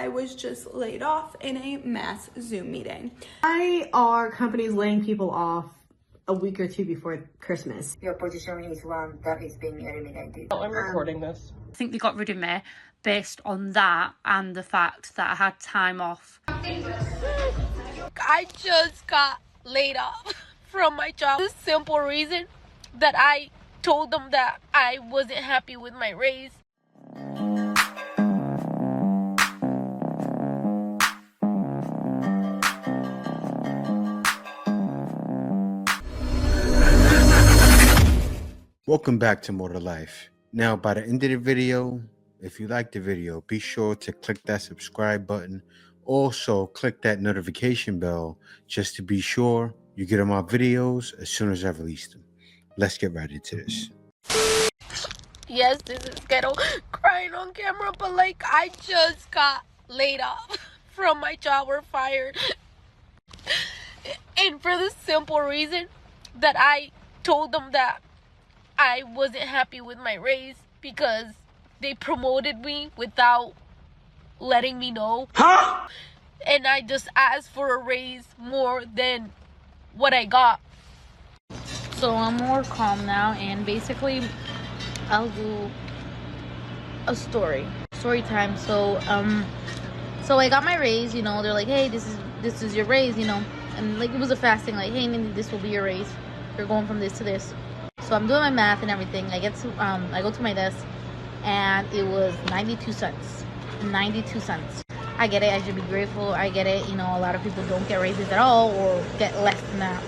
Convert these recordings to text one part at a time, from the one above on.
I was just laid off in a mass Zoom meeting. Why are companies laying people off a week or two before Christmas? Your position is one that is being eliminated. Oh, I'm recording this. I think they got rid of me based on that and the fact that I had time off. I just got laid off from my job. The simple reason that I told them that I wasn't happy with my raise. Welcome back to More to Life. Now, by the end of the video, if you like the video, be sure to click that subscribe button. Also, click that notification bell just to be sure you get on my videos as soon as I release them. Let's get right into this. Yes, this is ghetto crying on camera, but like I just got laid off from my job or fired. And for the simple reason that I told them that I wasn't happy with my raise because they promoted me without letting me know. Huh? And I just asked for a raise more than what I got. So I'm more calm now, and basically I'll do a story time. So I got my raise, you know. They're like, hey, this is your raise, you know. And like it was a fast thing, like, hey, Mindy, this will be your raise. You're going from this to this. So I'm doing my math and everything. I get to I go to my desk and it was 92 cents. 92 cents. I get it. I should be grateful. I get it. You know, a lot of people don't get raises at all or get less than that.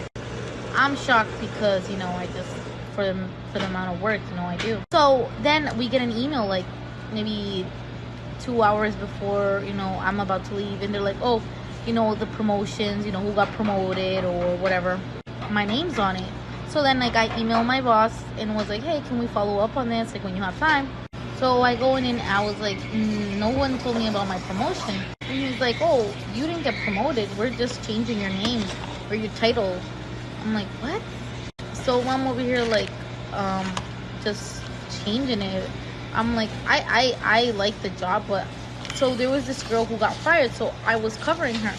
I'm shocked because, you know, I just for the amount of work, you know, I do. So then we get an email like maybe 2 hours before, you know, I'm about to leave, and they're like, oh, you know, the promotions, you know, who got promoted or whatever. My name's on it. So then, like, I emailed my boss and was like, hey, can we follow up on this, like, when you have time? So I go in and I was like, no one told me about my promotion. And he was like, oh, you didn't get promoted. We're just changing your name or your title. I'm like, what? So I'm over here, like, just changing it. I'm like, I like the job, but... So there was this girl who got fired, so I was covering her.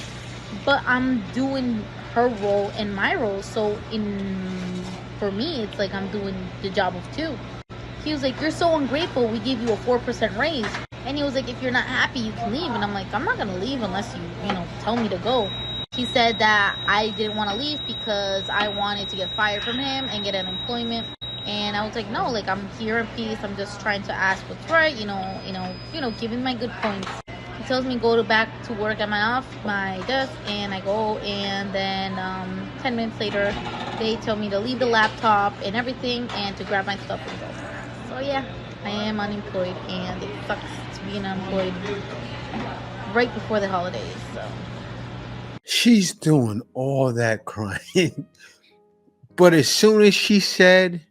But I'm doing her role and my role, so for me, it's like I'm doing the job of two. He was like, you're so ungrateful, we gave you a 4% raise. And he was like, if you're not happy, you can leave. And I'm like, I'm not gonna leave unless you know, tell me to go. He said that I didn't want to leave because I wanted to get fired from him and get unemployment. And I was like, no, like, I'm here in peace. I'm just trying to ask what's right, you know, giving my good points. He tells me go back to work at my desk, and I go, and then 10 minutes later, they tell me to leave the laptop and everything and to grab my stuff and go. So yeah, I am unemployed, and it sucks to be unemployed right before the holidays, so. She's doing all that crying. But as soon as she said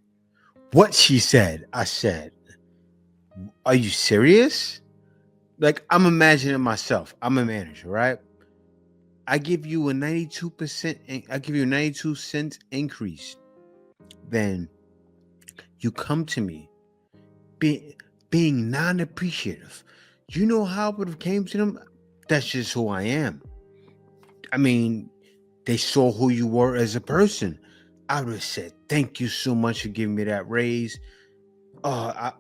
what she said, I said, are you serious? Like, I'm imagining myself. I'm a manager, right? I give you a 92%, I give you a 92 cents increase. Then you come to me being non-appreciative. You know how it would have came to them? That's just who I am. I mean, they saw who you were as a person. I would have said, thank you so much for giving me that raise. I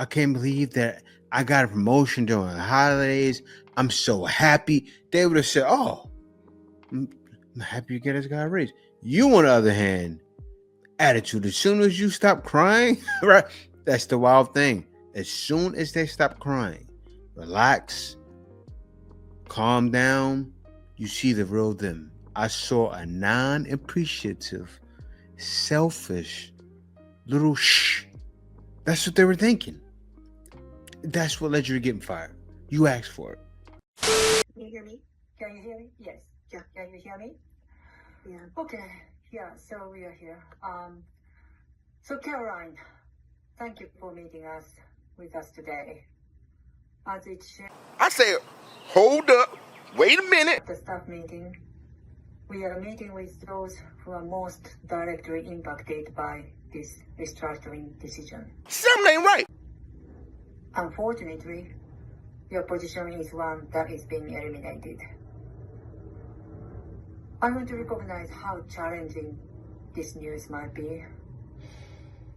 can't believe that I got a promotion during the holidays. I'm so happy. They would have said, oh, I'm happy you get us got a raise. You, on the other hand, attitude. As soon as you stop crying, right? That's the wild thing. As soon as they stop crying, relax, calm down, you see the real them. I saw a non-appreciative, selfish little shh. That's what they were thinking. That's what led you to getting fired. You asked for it. Can you hear me? Can you hear me? Yes. Yeah. Can you hear me? Yeah. Okay. Yeah. So we are here. So Caroline, thank you for meeting us with us today. As it should. I said, hold up. Wait a minute. The staff meeting. We are meeting with those who are most directly impacted by this restructuring decision. Something ain't right. Unfortunately, your position is one that is being eliminated. I want to recognize how challenging this news might be.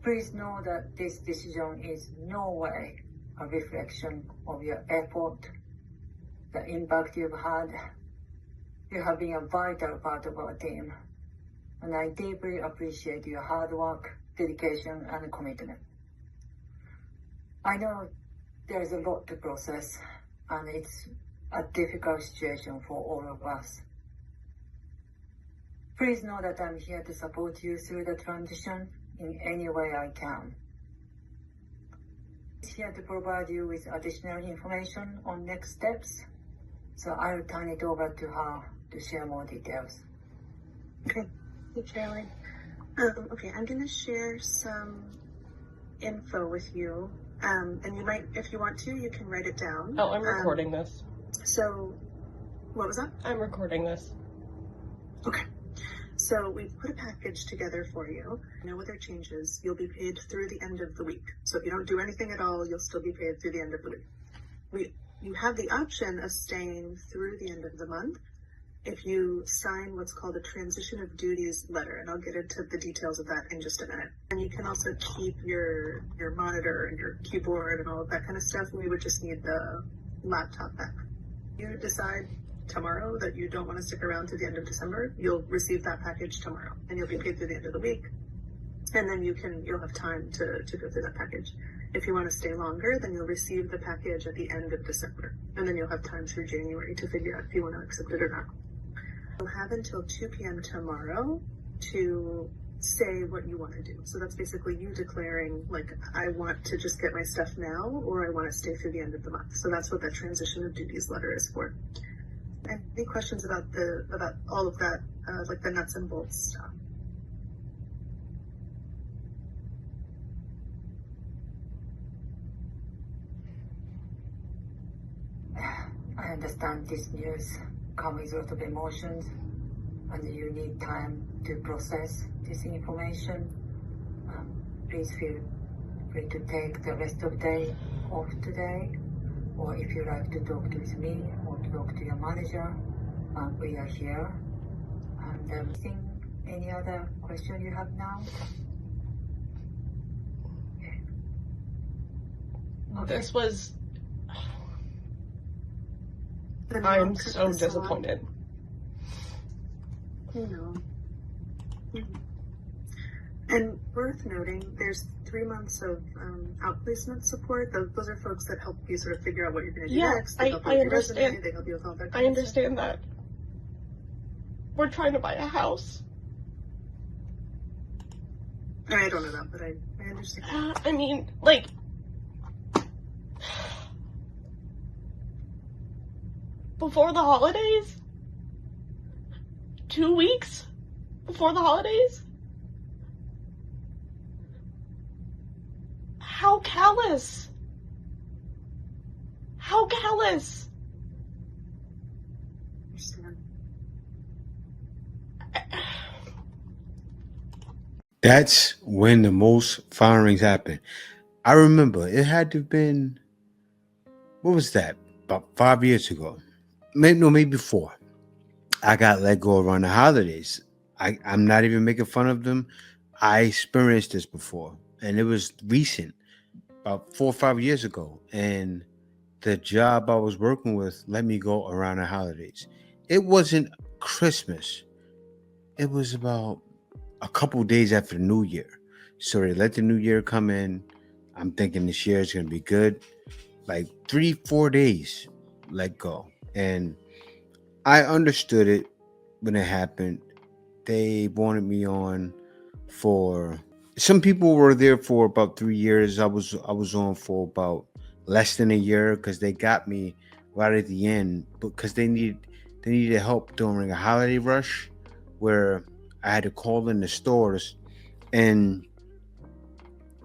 Please know that this decision is no way a reflection of your effort, the impact you've had. You have been a vital part of our team, and I deeply appreciate your hard work, dedication, and commitment. I know there's a lot to process, and it's a difficult situation for all of us. Please know that I'm here to support you through the transition in any way I can. I'm here to provide you with additional information on next steps, so I'll turn it over to her to share more details. Okay, thank you, Caroline. Okay, I'm going to share some info with you, and you might, if you want to, you can write it down. Oh, I'm recording this. So, what was that? I'm recording this. Okay. So we've put a package together for you. No other changes. You'll be paid through the end of the week. So if you don't do anything at all, you'll still be paid through the end of the week. You have the option of staying through the end of the month if you sign what's called a transition of duties letter, and I'll get into the details of that in just a minute. And you can also keep your monitor and your keyboard and all of that kind of stuff. We would just need the laptop back. You decide tomorrow that you don't want to stick around to the end of December, you'll receive that package tomorrow, and you'll be paid through the end of the week. And then you'll have time to go through that package. If you want to stay longer, then you'll receive the package at the end of December, and then you'll have time through January to figure out if you want to accept it or not. You'll have until 2 p.m. tomorrow to say what you want to do. So that's basically you declaring, like, I want to just get my stuff now, or I want to stay through the end of the month. So that's what that transition of duties letter is for. Any questions about all of that, like the nuts and bolts stuff? I understand this news comes with a lot of emotions, and you need time to process this information. Please feel free to take the rest of the day off today, or if you like to talk with me or talk to your manager, we are here. And any other question you have now? Okay. This was... Then I'm we'll cut so this off. disappointed. You know. And worth noting, there's 3 months of outplacement support. Those are folks that help you sort of figure out what you're going to do Yeah, next. They help you I with your resume, understand. they help you with all that I kind of stuff. understand that. We're trying to buy a house. I don't know that, but I understand. I mean, like... Before the holidays? 2 weeks before the holidays? How callous? How callous? Understand. That's when the most firings happen. I remember it had to have been, what was that? About 5 years ago. Maybe 4. I got let go around the holidays. I'm not even making fun of them. I experienced this before, and it was recent, about 4 or 5 years ago. And the job I was working with let me go around the holidays. It wasn't Christmas. It was about a couple days after the New Year. So they let the New Year come in. I'm thinking this year is going to be good. Like 3-4 days let go. And I understood it when it happened. They wanted me on for, some people were there for about 3 years. I was on for about less than a year because they got me right at the end because they needed help during a holiday rush where I had to call in the stores and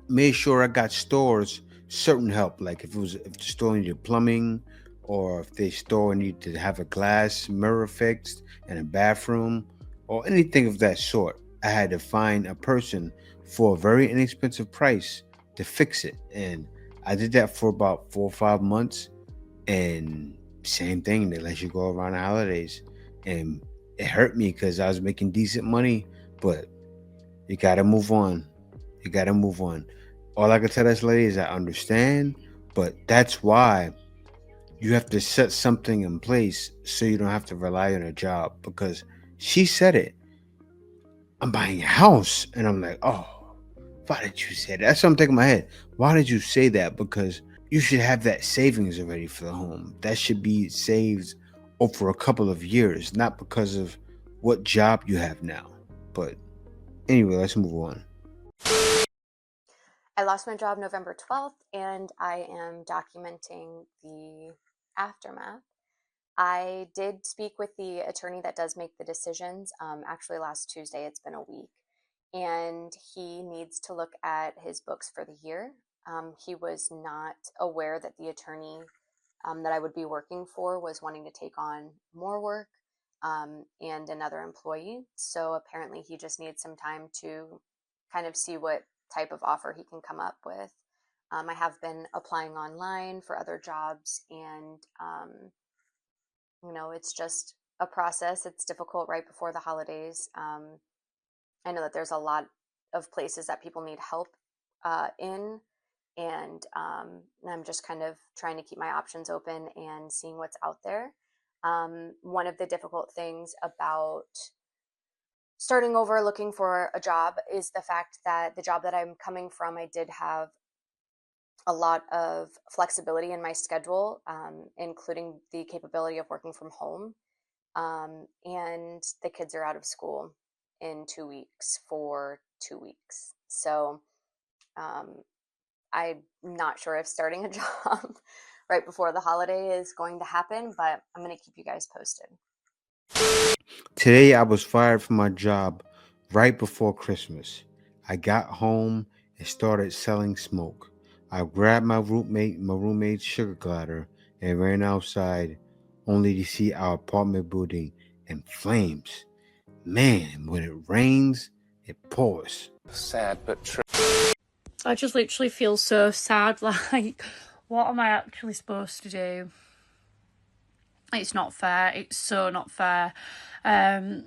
make sure I got stores certain help, like if the store needed plumbing, or if the store needed to have a glass mirror fixed in a bathroom, or anything of that sort. I had to find a person for a very inexpensive price to fix it, and I did that for about 4 or 5 months. And same thing, they let you go around the holidays. And it hurt me because I was making decent money, but you gotta move on. You gotta move on. All I can tell this lady is I understand, but that's why you have to set something in place so you don't have to rely on a job. Because she said it. I'm buying a house. And I'm like, oh, why did you say that? That's what I'm thinking in my head. Why did you say that? Because you should have that savings already for the home. That should be saved over a couple of years, not because of what job you have now. But anyway, let's move on. I lost my job November 12th, and I am documenting the aftermath. I did speak with the attorney that does make the decisions. Actually, last Tuesday, it's been a week, and he needs to look at his books for the year. He was not aware that the attorney that I would be working for was wanting to take on more work and another employee. So apparently, he just needs some time to kind of see what type of offer he can come up with. I have been applying online for other jobs, and it's just a process. It's difficult right before the holidays. I know that there's a lot of places that people need help in, and I'm just kind of trying to keep my options open and seeing what's out there. One of the difficult things about starting over looking for a job is the fact that the job that I'm coming from, I did have a lot of flexibility in my schedule, including the capability of working from home. And the kids are out of school in 2 weeks for 2 weeks. So I'm not sure if starting a job right before the holiday is going to happen, but I'm going to keep you guys posted. Today I was fired from my job right before Christmas. I got home and started selling smoke. I grabbed my roommate's sugar glider and ran outside, only to see our apartment building in flames. Man, when it rains, it pours. Sad but true. I just literally feel so sad. Like, what am I actually supposed to do? It's not fair. It's so not fair. There's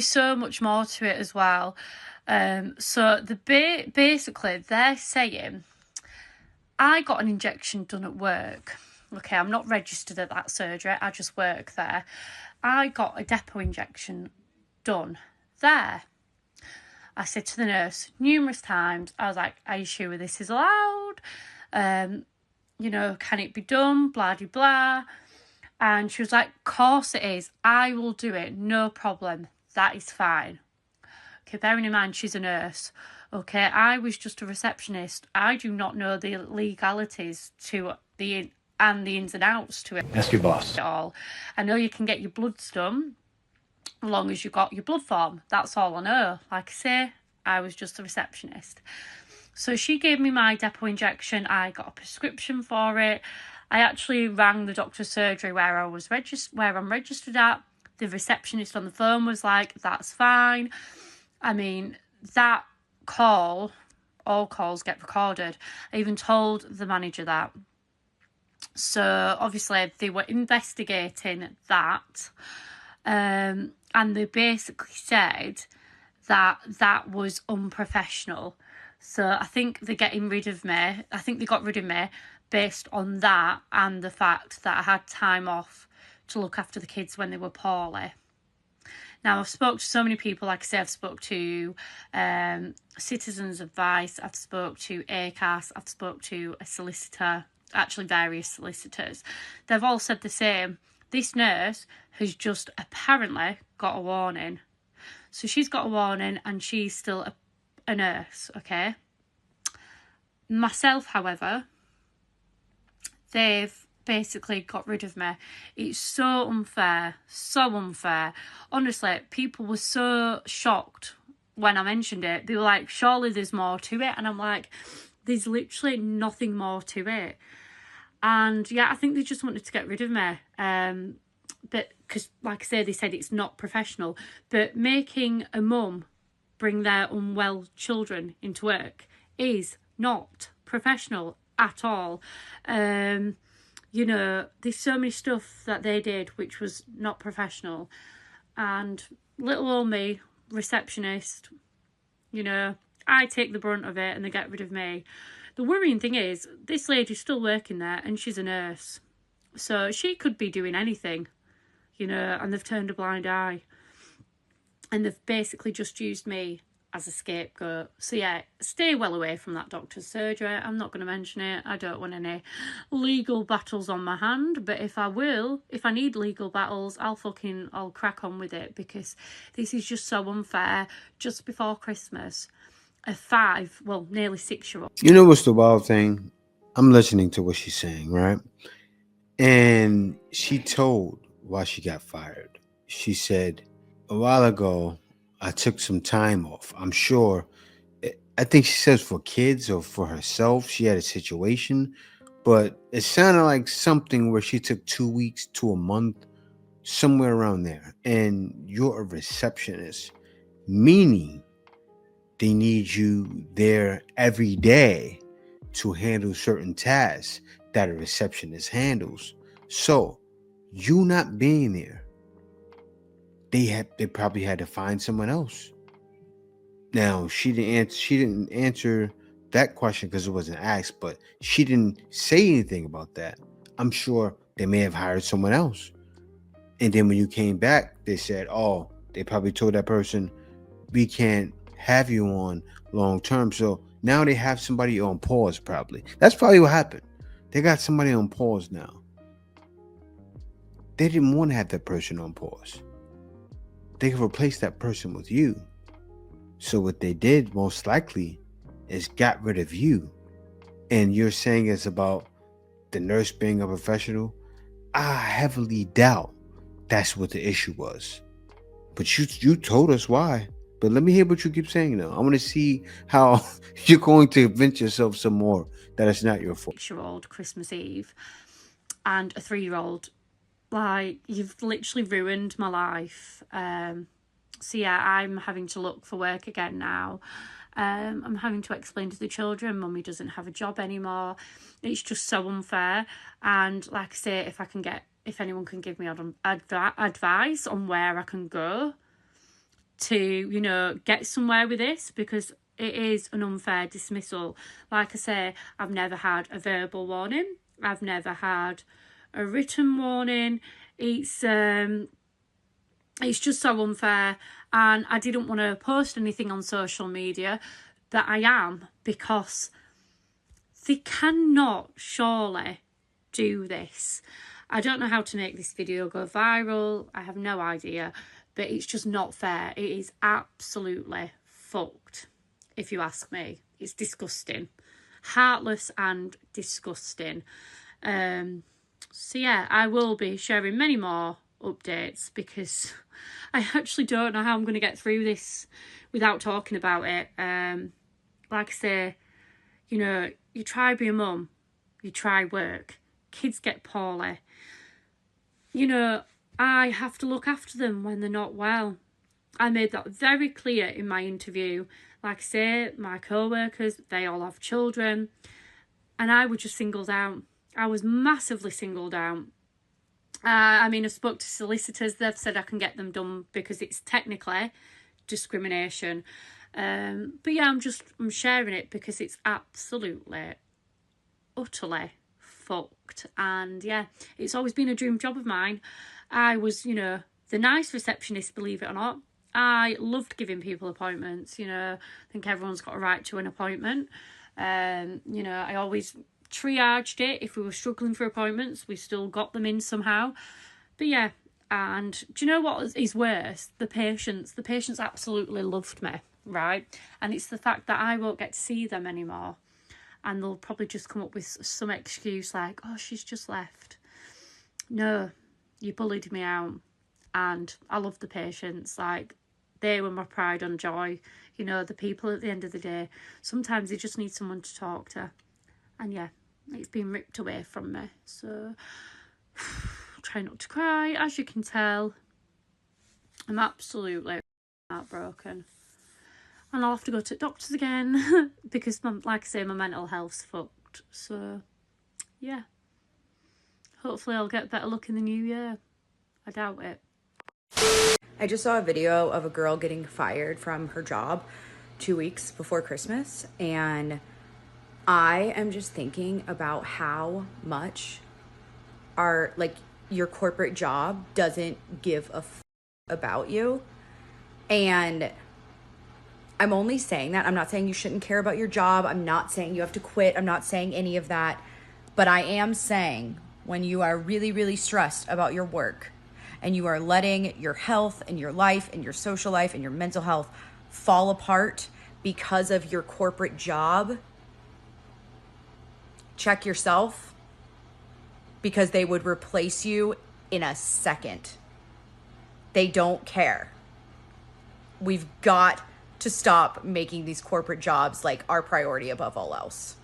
so much more to it as well. So basically they're saying I got an injection done at work. Okay, I'm not registered at that surgery. I just work there. I got a depot injection done there. I said to the nurse numerous times, I was like, are you sure this is allowed? Can it be done? Blah, blah, blah. And she was like, of course it is. I will do it. No problem. That is fine. Okay, bearing in mind she's a nurse. Okay, I was just a receptionist. I do not know the legalities to the ins and outs to it. Ask your boss. All. I know you can get your bloods done as long as you got your blood form. That's all I know. Like I say, I was just a receptionist. So she gave me my depot injection. I got a prescription for it. I actually rang the doctor's surgery where I'm registered at. The receptionist on the phone was like, that's fine. I mean, that call, all calls get recorded. I even told the manager that. So obviously they were investigating that. And they basically said that was unprofessional. So I think they're getting rid of me. I think they got rid of me based on that and the fact that I had time off to look after the kids when they were poorly. Now, I've spoke to so many people. Like I say, I've spoke to Citizens Advice, I've spoke to ACAS, I've spoke to a solicitor, actually various solicitors. They've all said the same. This nurse has just apparently got a warning. So she's got a warning and she's still a nurse, okay? Myself, however, they've basically got rid of me. It's so unfair, so unfair. Honestly, people were so shocked when I mentioned it. They were like, surely there's more to it. And I'm like, there's literally nothing more to it. And yeah, I think they just wanted to get rid of me. But because, like I say, they said it's not professional. But making a mum bring their unwell children into work is not professional at all. you know, there's so many stuff that they did which was not professional. And little old me, receptionist, you know, I take the brunt of it and they get rid of me. The worrying thing is, this lady's still working there and she's a nurse. So she could be doing anything, you know, and they've turned a blind eye. And they've basically just used me as a scapegoat. So yeah, stay well away from that doctor's surgery. I'm not going to mention it. I don't want any legal battles on my hand. But if I need legal battles, I'll crack on with it, because this is just so unfair. Just before Christmas, a nearly 6-year-old. You know what's the wild thing? I'm listening to what she's saying, right? And she told why she got fired. She said, a while ago, I took some time off. I'm sure, I think she says for kids or for herself, she had a situation, but it sounded like something where she took 2 weeks to a month, somewhere around there. And you're a receptionist, meaning they need you there every day to handle certain tasks that a receptionist handles. So you not being there, they probably had to find someone else. Now she didn't answer that question because it wasn't asked, but she didn't say anything about that. I'm sure they may have hired someone else. And then when you came back, they said, oh, they probably told that person, we can't have you on long term. So now they have somebody on pause, probably. That's probably what happened. They got somebody on pause now. They didn't want to have that person on pause. They could replace that person with you. So what they did most likely is got rid of you. And you're saying it's about the nurse being a professional? I heavily doubt that's what the issue was. But you told us why. But let me hear what you keep saying now. I want to see how you're going to convince yourself some more that it's not your fault. 6-year-old Christmas Eve and a 3-year-old. Like, you've literally ruined my life. So yeah, I'm having to look for work again now. I'm having to explain to the children mummy doesn't have a job anymore. It's just so unfair. And like I say, if anyone can give me advice on where I can go to, you know, get somewhere with this, because it is an unfair dismissal. Like I say, I've never had a verbal warning. I've never had a written warning. It's just so unfair, and I didn't want to post anything on social media that I am, because they cannot surely do this. I don't know how to make this video go viral. I have no idea, but it's just not fair. It is absolutely fucked, if you ask me. It's disgusting, heartless and disgusting. So yeah, I will be sharing many more updates, because I actually don't know how I'm going to get through this without talking about it. Like I say, you know, you try being a mum, you try work, kids get poorly. You know, I have to look after them when they're not well. I made that very clear in my interview. Like I say, my co-workers, they all have children, and I was just singled out. I was massively singled out. I mean, I spoke to solicitors. They've said I can get them done because it's technically discrimination. But yeah, I'm sharing it because it's absolutely, utterly fucked. And yeah, it's always been a dream job of mine. I was, you know, the nice receptionist, believe it or not. I loved giving people appointments. You know, I think everyone's got a right to an appointment. You know, I always triaged it. If we were struggling for appointments, we still got them in somehow. But yeah, and do you know what is worse? The patients absolutely loved me, right? And it's the fact that I won't get to see them anymore, and they'll probably just come up with some excuse like, oh, she's just left. No, you bullied me out. And I love the patients. Like, they were my pride and joy. You know, the people at the end of the day, sometimes they just need someone to talk to. And yeah, it's been ripped away from me. So, try not to cry. As you can tell, I'm absolutely heartbroken. And I'll have to go to doctors again because, like I say, my mental health's fucked. So, yeah. hopefully I'll get better luck in the new year. I doubt it. I just saw a video of a girl getting fired from her job 2 weeks before Christmas, and I am just thinking about how much your corporate job doesn't give a about you. And I'm only saying that. I'm not saying you shouldn't care about your job. I'm not saying you have to quit. I'm not saying any of that. But I am saying when you are really, really stressed about your work and you are letting your health and your life and your social life and your mental health fall apart because of your corporate job, check yourself, because they would replace you in a second. They don't care. We've got to stop making these corporate jobs like our priority above all else.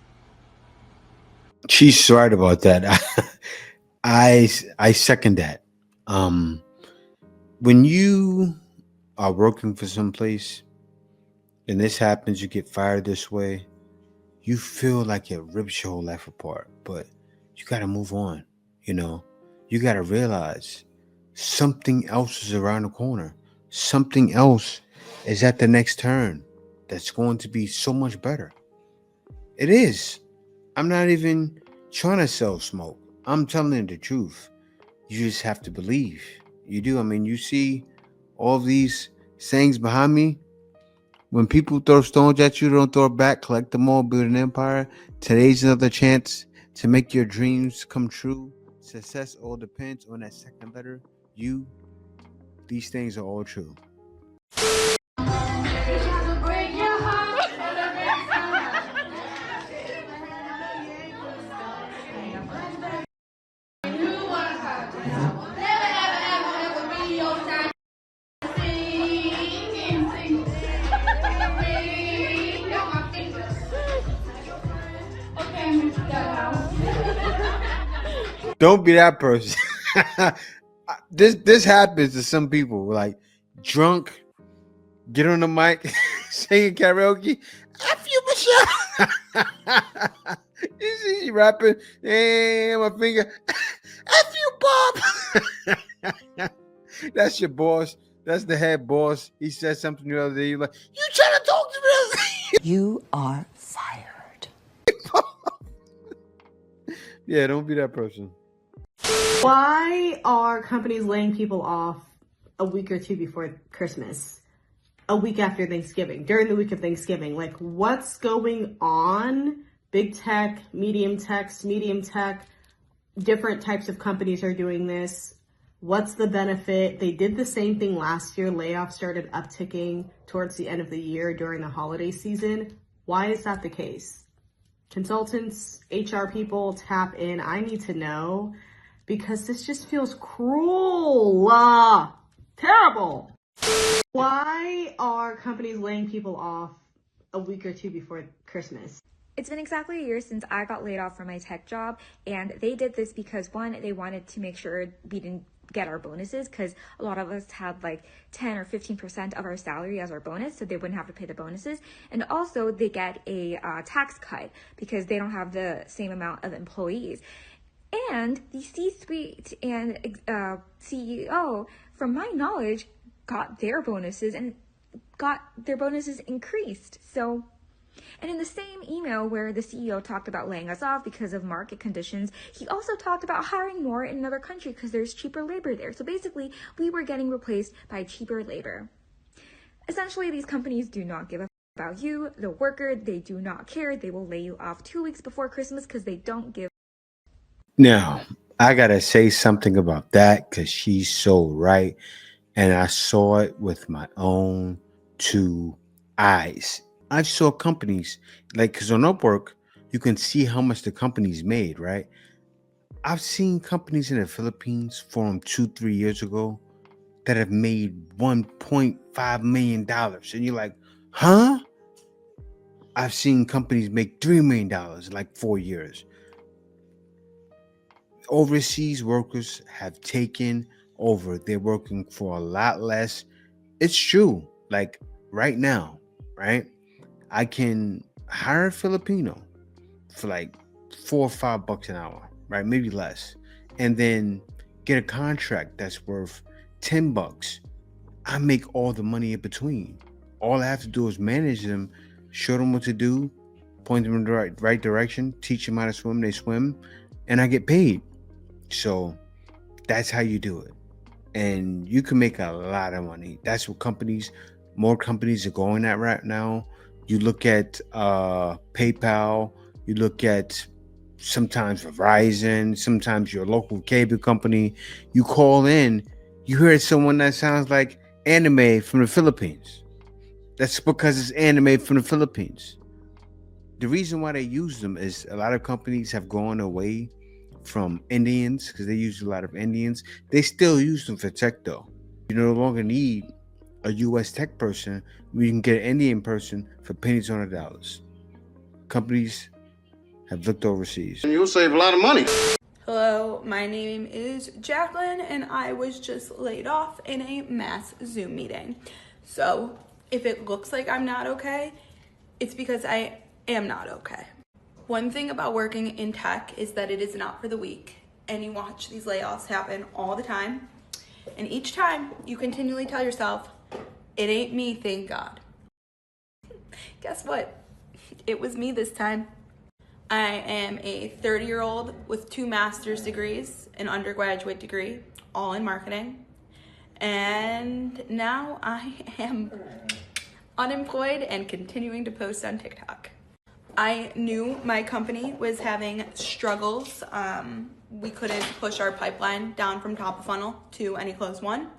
She's right about that. I second that. When you are working for some place and this happens, you get fired this way, you feel like it rips your whole life apart. But you got to move on. You got to realize something else is around the corner. Something else is at the next turn that's going to be so much better. It is. I'm not even trying to sell smoke. I'm telling you the truth. You just have to believe. You do. I mean, you see all these sayings behind me. When people throw stones at you, don't throw it back. Collect them all, build an empire. Today's another chance to make your dreams come true. Success all depends on that second letter. You. These things are all true. Don't be that person. This happens to some people. Like drunk, get on the mic, singing karaoke. F you, Michelle. You see she rapping. Hey, my finger. F you, Bob. That's your boss. That's the head boss. He said something the other day. You're like, you trying to talk to me? You are fired. Yeah, don't be that person. Why are companies laying people off a week or two before Christmas? A week after Thanksgiving, during the week of Thanksgiving? Like, what's going on? Big tech, medium tech, different types of companies are doing this. What's the benefit? They did the same thing last year. Layoffs started upticking towards the end of the year during the holiday season. Why is that the case? Consultants, HR people, tap in. I need to know, because this just feels cruel. Terrible. Why are companies laying people off a week or two before Christmas? It's been exactly a year since I got laid off from my tech job, and they did this because, one, they wanted to make sure we didn't get our bonuses, because a lot of us had like 10 or 15% of our salary as our bonus, so they wouldn't have to pay the bonuses. And also they get a tax cut because they don't have the same amount of employees. And the C-suite and CEO, from my knowledge, got their bonuses and got their bonuses increased. And in the same email where the CEO talked about laying us off because of market conditions, he also talked about hiring more in another country because there's cheaper labor there. So basically, we were getting replaced by cheaper labor. Essentially, these companies do not give a about you, the worker. They do not care. They will lay you off 2 weeks before Christmas because they don't give. Now, I got to say something about that because she's so right. And I saw it with my own two eyes. I saw companies, because on Upwork, you can see how much the company's made, right? I've seen companies in the Philippines formed 2-3 years ago that have made $1.5 million. And you're like, huh? I've seen companies make $3 million in like 4 years. Overseas workers have taken over. They're working for a lot less. It's true. Like right now, right? I can hire a Filipino for like $4 or $5 an hour, right? Maybe less. and then get a contract that's worth $10. I make all the money in between. All I have to do is manage them, show them what to do, point them in the right direction, teach them how to swim, they swim, and I get paid. So that's how you do it. And you can make a lot of money. That's what more companies are going at right now. You look at PayPal, you look at sometimes Verizon, sometimes your local cable company. You call in, you hear someone that sounds like anime from the Philippines. That's because it's anime from the Philippines. The reason why they use them is a lot of companies have gone away from Indians because they use a lot of Indians. They still use them for tech though. You no longer need a US tech person. We can get an Indian person for pennies on the dollars. Companies have looked overseas. And you'll save a lot of money. Hello, my name is Jacqueline and I was just laid off in a mass Zoom meeting. So if it looks like I'm not okay, it's because I am not okay. One thing about working in tech is that it is not for the weak, and you watch these layoffs happen all the time. And each time you continually tell yourself, it ain't me, thank God. Guess what? It was me this time. I am a 30-year-old with 2 master's degrees, an undergraduate degree, all in marketing. And now I am unemployed and continuing to post on TikTok. I knew my company was having struggles. We couldn't push our pipeline down from top of funnel to any close one.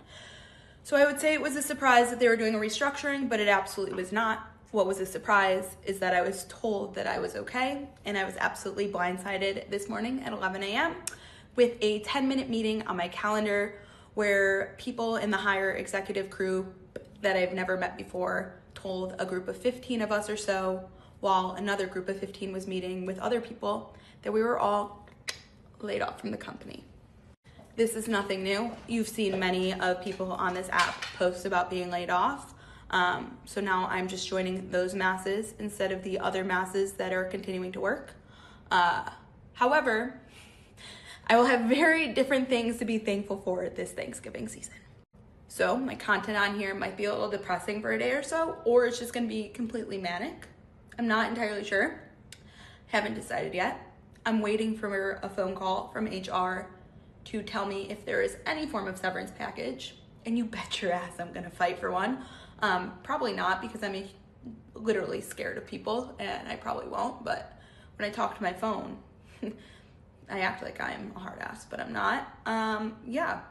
So I would say it was a surprise that they were doing a restructuring, but it absolutely was not. What was a surprise is that I was told that I was okay, and I was absolutely blindsided this morning at 11 a.m. with a 10-minute meeting on my calendar where people in the higher executive crew that I've never met before told a group of 15 of us or so, while another group of 15 was meeting with other people, that we were all laid off from the company. This is nothing new. You've seen many of people on this app post about being laid off. So now I'm just joining those masses instead of the other masses that are continuing to work. However, I will have very different things to be thankful for this Thanksgiving season. So my content on here might be a little depressing for a day or so, or it's just gonna be completely manic. I'm not entirely sure. Haven't decided yet. I'm waiting for a phone call from HR to tell me if there is any form of severance package. And you bet your ass I'm gonna fight for one. Probably not, because I'm literally scared of people and I probably won't. But when I talk to my phone, I act like I'm a hard ass, but I'm not. Yeah.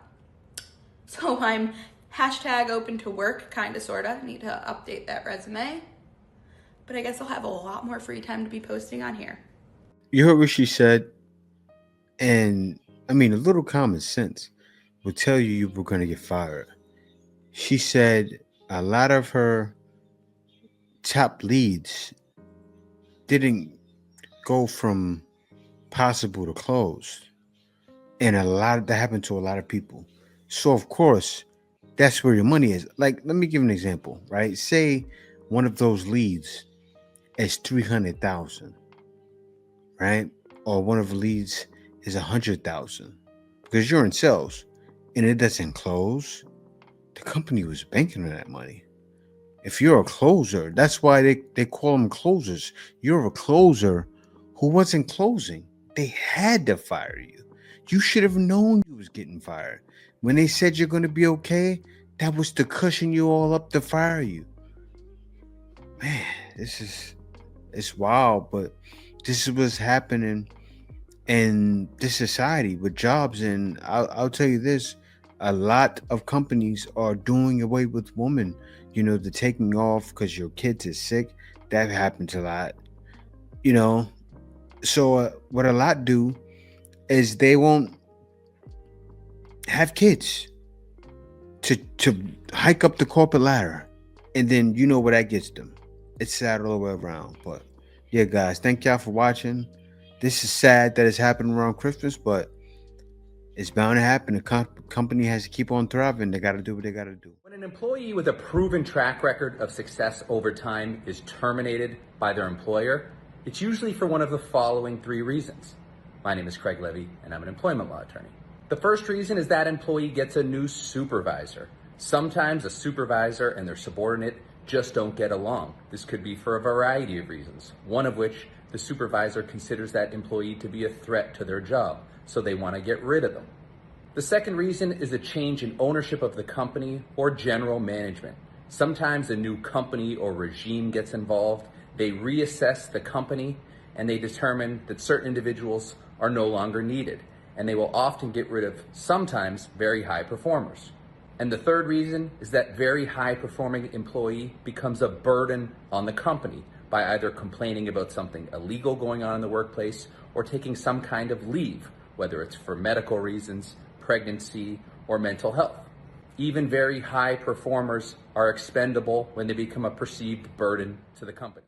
So I'm hashtag open to work, kinda, sorta. Need to update that resume. But I guess I'll have a lot more free time to be posting on here. You heard what she said, and I mean, a little common sense would tell you were going to get fired. She said a lot of her top leads didn't go from possible to closed, and that happened to a lot of people. So of course, that's where your money is. Like, let me give an example, right? Say one of those leads is 300,000, right? Or one of the leads is 100,000, because you're in sales and it doesn't close. The company was banking on that money. If you're a closer, that's why they call them closers. You're a closer who wasn't closing. They had to fire you. You should have known you was getting fired. When they said you're going to be okay, that was to cushion you all up to fire you. Man, it's wild, but this is what's happening in this society with jobs. And I'll tell you this, a lot of companies are doing away with women. You know, the taking off because your kids is sick. That happens a lot. You know, so what a lot do is they won't have kids to hike up the corporate ladder, and then you know where that gets them. It's sad all the way around. But yeah, guys, thank y'all for watching. This is sad that it's happening around Christmas, but it's bound to happen. The company has to keep on thriving. They got to do what they got to do. When an employee with a proven track record of success over time is terminated by their employer, it's usually for one of the following 3 reasons. My name is Craig Levy, and I'm an employment law attorney. The first reason is that employee gets a new supervisor. Sometimes a supervisor and their subordinate just don't get along. This could be for a variety of reasons, one of which the supervisor considers that employee to be a threat to their job, so they want to get rid of them. The second reason is a change in ownership of the company or general management. Sometimes a new company or regime gets involved. They reassess the company and they determine that certain individuals are no longer needed, and they will often get rid of sometimes very high performers. And the third reason is that very high performing employee becomes a burden on the company by either complaining about something illegal going on in the workplace or taking some kind of leave, whether it's for medical reasons, pregnancy, or mental health. Even very high performers are expendable when they become a perceived burden to the company.